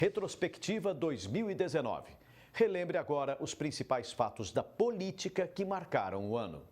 Retrospectiva 2019. Relembre agora os principais fatos da política que marcaram o ano.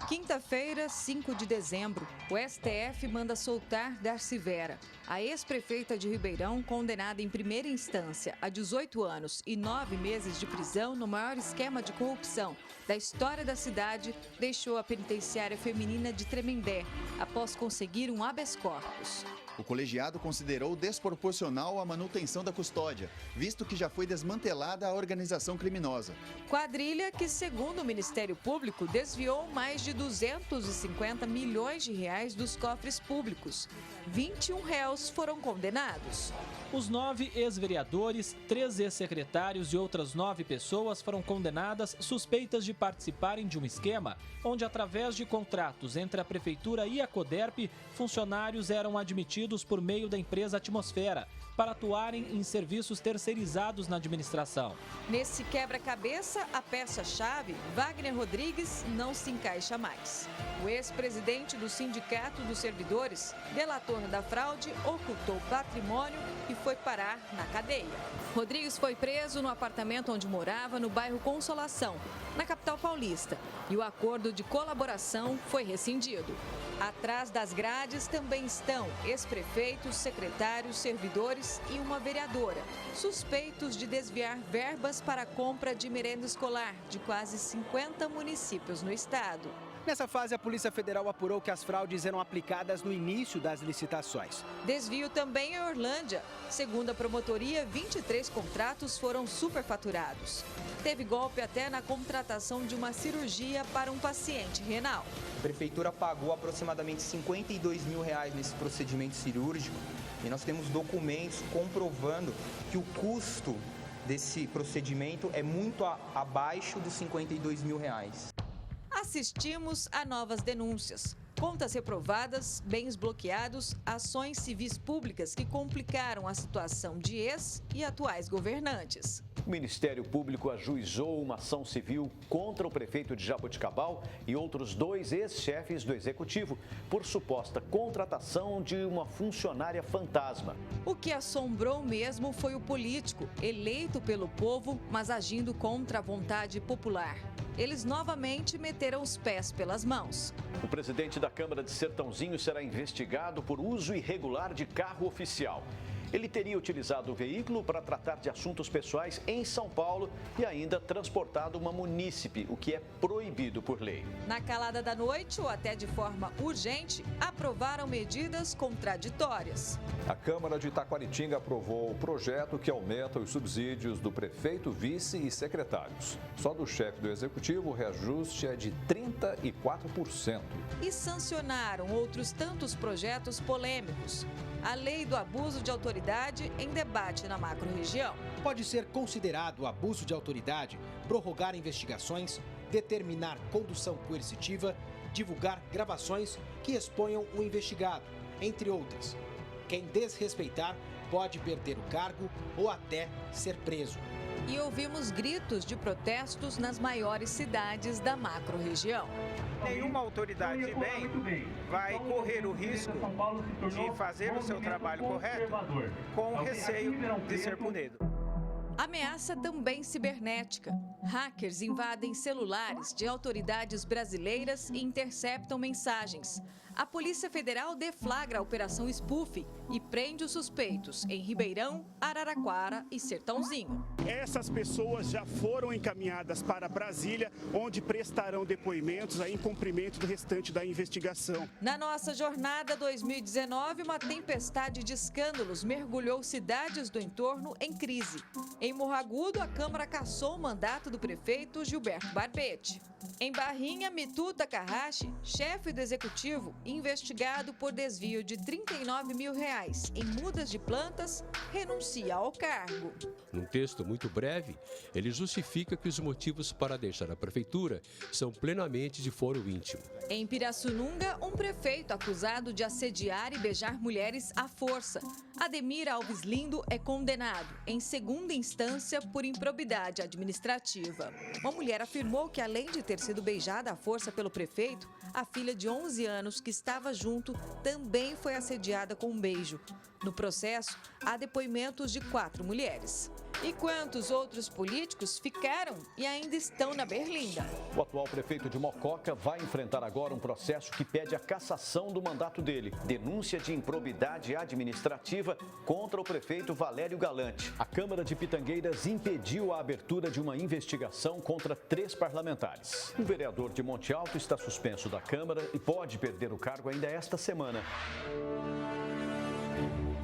Quinta-feira, 5 de dezembro, o STF manda soltar Darcy Vera, a ex-prefeita de Ribeirão, condenada em primeira instância a 18 anos e 9 meses de prisão no maior esquema de corrupção da história da cidade, deixou a penitenciária feminina de Tremembé após conseguir um habeas corpus. O colegiado considerou desproporcional a manutenção da custódia, visto que já foi desmantelada a organização criminosa. Quadrilha que, segundo o Ministério Público, desviou mais de 250 milhões de reais dos cofres públicos. 21 réus foram condenados. Os 9 ex-vereadores, 3 ex-secretários e outras 9 pessoas foram condenadas suspeitas de participarem de um esquema onde, através de contratos entre a Prefeitura e a Coderp, funcionários eram admitidos por meio da empresa Atmosfera para atuarem em serviços terceirizados na administração. Nesse quebra-cabeça, a peça-chave, Wagner Rodrigues, não se encaixa mais. O ex-presidente do Sindicato dos Servidores, delator da fraude, ocultou patrimônio e foi parar na cadeia. Rodrigues foi preso no apartamento onde morava, no bairro Consolação, na capital paulista, e o acordo de colaboração foi rescindido. Atrás das grades também estão ex-prefeitos, secretários, servidores e uma vereadora, suspeitos de desviar verbas para a compra de merenda escolar de quase 50 municípios no estado. Nessa fase, a Polícia Federal apurou que as fraudes eram aplicadas no início das licitações. Desvio também em Orlândia. Segundo a promotoria, 23 contratos foram superfaturados. Teve golpe até na contratação de uma cirurgia para um paciente renal. A Prefeitura pagou aproximadamente R$52 mil nesse procedimento cirúrgico e nós temos documentos comprovando que o custo desse procedimento é muito abaixo dos R$52 mil. Assistimos a novas denúncias. Contas reprovadas, bens bloqueados, ações civis públicas que complicaram a situação de ex e atuais governantes. O Ministério Público ajuizou uma ação civil contra o prefeito de Jaboticabal e outros 2 ex-chefes do Executivo por suposta contratação de uma funcionária fantasma. O que assombrou mesmo foi o político, eleito pelo povo, mas agindo contra a vontade popular. Eles novamente meteram os pés pelas mãos. O presidente da Câmara de Sertãozinho será investigado por uso irregular de carro oficial. Ele teria utilizado o veículo para tratar de assuntos pessoais em São Paulo e ainda transportado uma munícipe, o que é proibido por lei. Na calada da noite, ou até de forma urgente, aprovaram medidas contraditórias. A Câmara de Taquaritinga aprovou o projeto que aumenta os subsídios do prefeito, vice e secretários. Só do chefe do Executivo, o reajuste é de 34%. E sancionaram outros tantos projetos polêmicos. A lei do abuso de autoridade em debate na macro-região. Pode ser considerado abuso de autoridade prorrogar investigações, determinar condução coercitiva, divulgar gravações que exponham o investigado, entre outras. Quem desrespeitar pode perder o cargo ou até ser preso. E ouvimos gritos de protestos nas maiores cidades da macro-região. Nenhuma autoridade de bem vai correr o risco de fazer o seu trabalho correto com receio de ser punido. Ameaça também cibernética. Hackers invadem celulares de autoridades brasileiras e interceptam mensagens. A Polícia Federal deflagra a Operação Spoof e prende os suspeitos em Ribeirão, Araraquara e Sertãozinho. Essas pessoas já foram encaminhadas para Brasília, onde prestarão depoimentos em cumprimento do restante da investigação. Na nossa jornada 2019, uma tempestade de escândalos mergulhou cidades do entorno em crise. Em Em Morro Agudo, a Câmara cassou o mandato do prefeito Gilberto Barbete. Em Barrinha, Mitu Takahashi, chefe do executivo, investigado por desvio de R$39 mil em mudas de plantas, renuncia ao cargo. Num texto muito breve, ele justifica que os motivos para deixar a prefeitura são plenamente de foro íntimo. Em Pirassununga, um prefeito acusado de assediar e beijar mulheres à força. Ademir Alves Lindo é condenado, em segunda instância, por improbidade administrativa. Uma mulher afirmou que, além de ter sido beijada à força pelo prefeito, a filha de 11 anos que estava junto também foi assediada com um beijo. No processo, há depoimentos de 4 mulheres. E quantos outros políticos ficaram e ainda estão na berlinda? O atual prefeito de Mococa vai enfrentar agora um processo que pede a cassação do mandato dele. Denúncia de improbidade administrativa contra o prefeito Valério Galante. A Câmara de Pitangueiras impediu a abertura de uma investigação contra 3 parlamentares. O vereador de Monte Alto está suspenso da Câmara e pode perder o cargo ainda esta semana.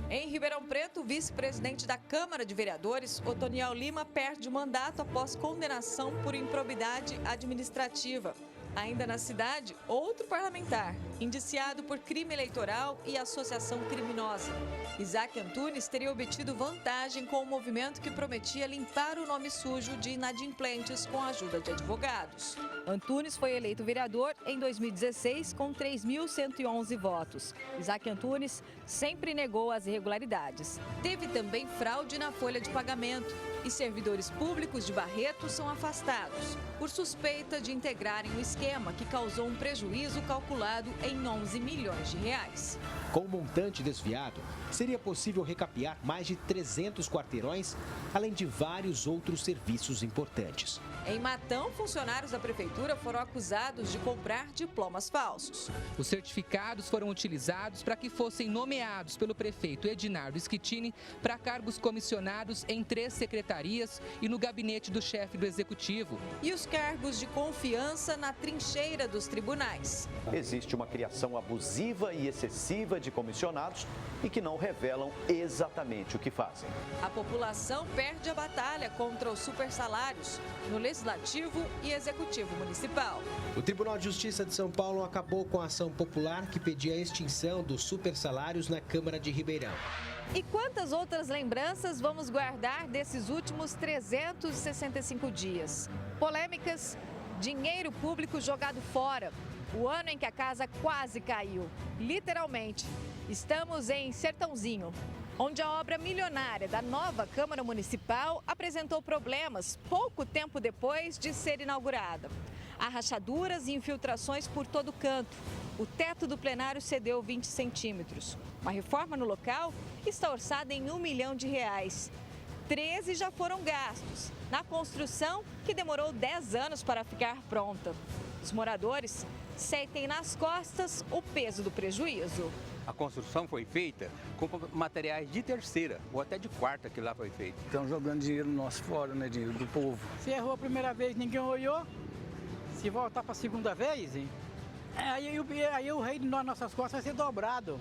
Em Ribeirão Preto, o vice-presidente da Câmara de Vereadores, Otoniel Lima, perde o mandato após condenação por improbidade administrativa. Ainda na cidade, outro parlamentar, indiciado por crime eleitoral e associação criminosa. Isaac Antunes teria obtido vantagem com o movimento que prometia limpar o nome sujo de inadimplentes com a ajuda de advogados. Antunes foi eleito vereador em 2016 com 3.111 votos. Isaac Antunes sempre negou as irregularidades. Teve também fraude na folha de pagamento e servidores públicos de Barreto são afastados por suspeita de integrarem o esquema que causou um prejuízo calculado em 11 milhões de reais. Com o montante desviado, seria possível recapear mais de 300 quarteirões, além de vários outros serviços importantes. Em Matão, funcionários da prefeitura foram acusados de comprar diplomas falsos. Os certificados foram utilizados para que fossem nomeados pelo prefeito Edinardo Schettini para cargos comissionados em 3 secretarias e no gabinete do chefe do executivo. E os cargos de confiança na trincheira dos tribunais. Existe uma criação abusiva e excessiva de comissionados e que não revelam exatamente o que fazem. A população perde a batalha contra os supersalários no Legislativo e Executivo Municipal. O Tribunal de Justiça de São Paulo acabou com a ação popular que pedia a extinção dos supersalários na Câmara de Ribeirão. E quantas outras lembranças vamos guardar desses últimos 365 dias? Polêmicas, dinheiro público jogado fora, o ano em que a casa quase caiu, literalmente. Estamos em Sertãozinho, onde a obra milionária da nova Câmara Municipal apresentou problemas pouco tempo depois de ser inaugurada. Há rachaduras e infiltrações por todo canto. O teto do plenário cedeu 20 centímetros. Uma reforma no local está orçada em R$1 milhão. 13 já foram gastos na construção, que demorou 10 anos para ficar pronta. Os moradores sentem nas costas o peso do prejuízo. A construção foi feita com materiais de terceira ou até de quarta que lá foi feito. Estão jogando dinheiro nosso fora, né? Dinheiro do povo. Se errou a primeira vez, ninguém olhou. Se voltar para a segunda vez, hein? Aí o rei nas nossas costas vai ser dobrado.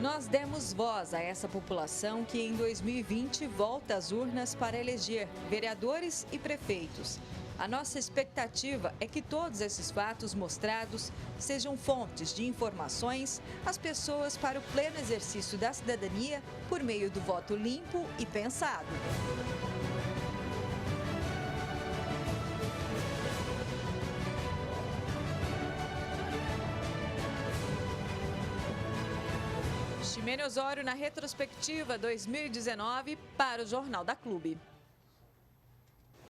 Nós demos voz a essa população que em 2020 volta às urnas para eleger vereadores e prefeitos. A nossa expectativa é que todos esses fatos mostrados sejam fontes de informações às pessoas para o pleno exercício da cidadania por meio do voto limpo e pensado. Ximene Osório na retrospectiva 2019 para o Jornal da Clube.